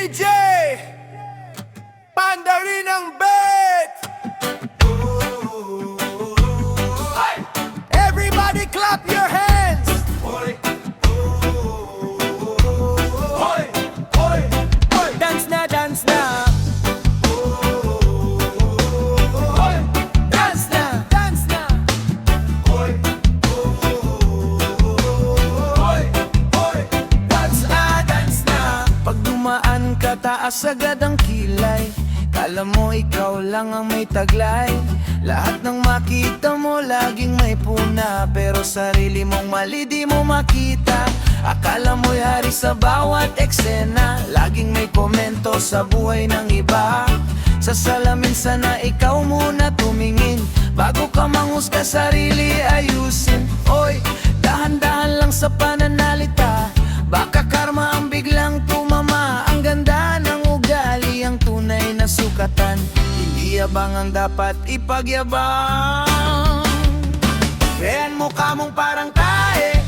DJ Panda rin ang beat. Everybody clap your hands. Dance na, dance na. Dance na, dance na. Dance na, dance na. Pag dumaan ka, taas agad ang kilay. Kala mo ikaw lang ang may taglay. Lahat ng makita mo laging may puna, pero sarili mong mali di mo makita. Akala mo'y hari sa bawat eksena, laging may komento sa buhay ng iba. Sa salamin sana ikaw muna tumingin, bago ka manghusga sarili ayusin. Oy, dahan-dahan lang sa pananalita, baka karma ang biglang tumama. Ang ganda ng ugali ang tunay na sukatan, hindi yabang ang dapat ipagyabang. Kaya mukha mong parang tae,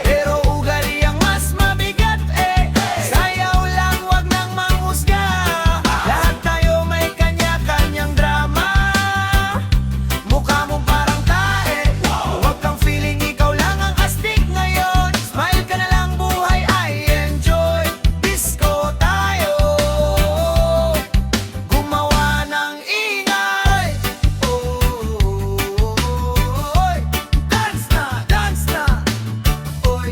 pero ugali ang mas mabigat eh. Sayaw lang, wag nang manghusga, lahat tayo may kanya-kanyang drama. Mukha mong parang tae, wag kang feeling ikaw lang ang astig ngayon. Smile ka na lang, buhay ay enjoy. Disco tayo, gumawa ng ingay. Oy, dance na, dance na. Oy,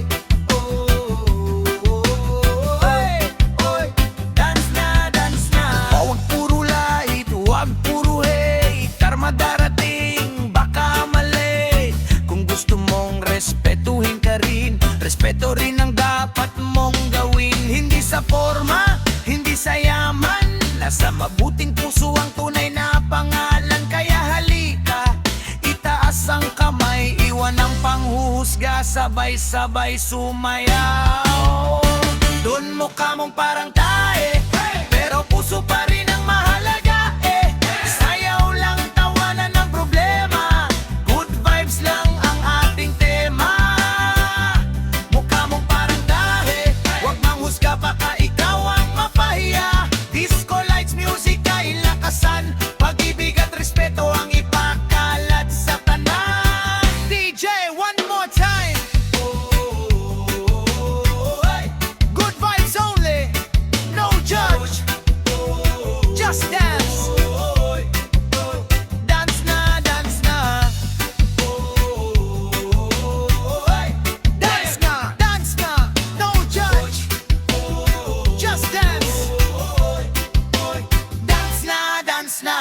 oy, dance na, dance na. Huwag puro light, huwag puro hate. Karma darating, baka mali. Kung gusto mong respetuhin ka rin, respeto rin ang dapat mong gawin. Hindi sa forma, hindi sa yaman, nasa mabuting puso ang tunay na pangalan. Kaya halika, itaas ang kamay, iwan ang panghuhusga, sabay-sabay sumayaw. Doon mukha mong parang tae, pero puso pa rin ang mahalaga eh. Sayaw lang, tawanan ng problema, good vibes lang ang ating tema. Mukha mong parang tae, wag manghusga, baka ikaw ang mapahiya. Disco lights, music ay lakasan, pag-ibig at respeto ang ipakalat sa tanan. DJ, one more time. Good vibes only, no judge, just dance. Dance na, dance na. Dance na, no judge, just dance. Dance na, dance na.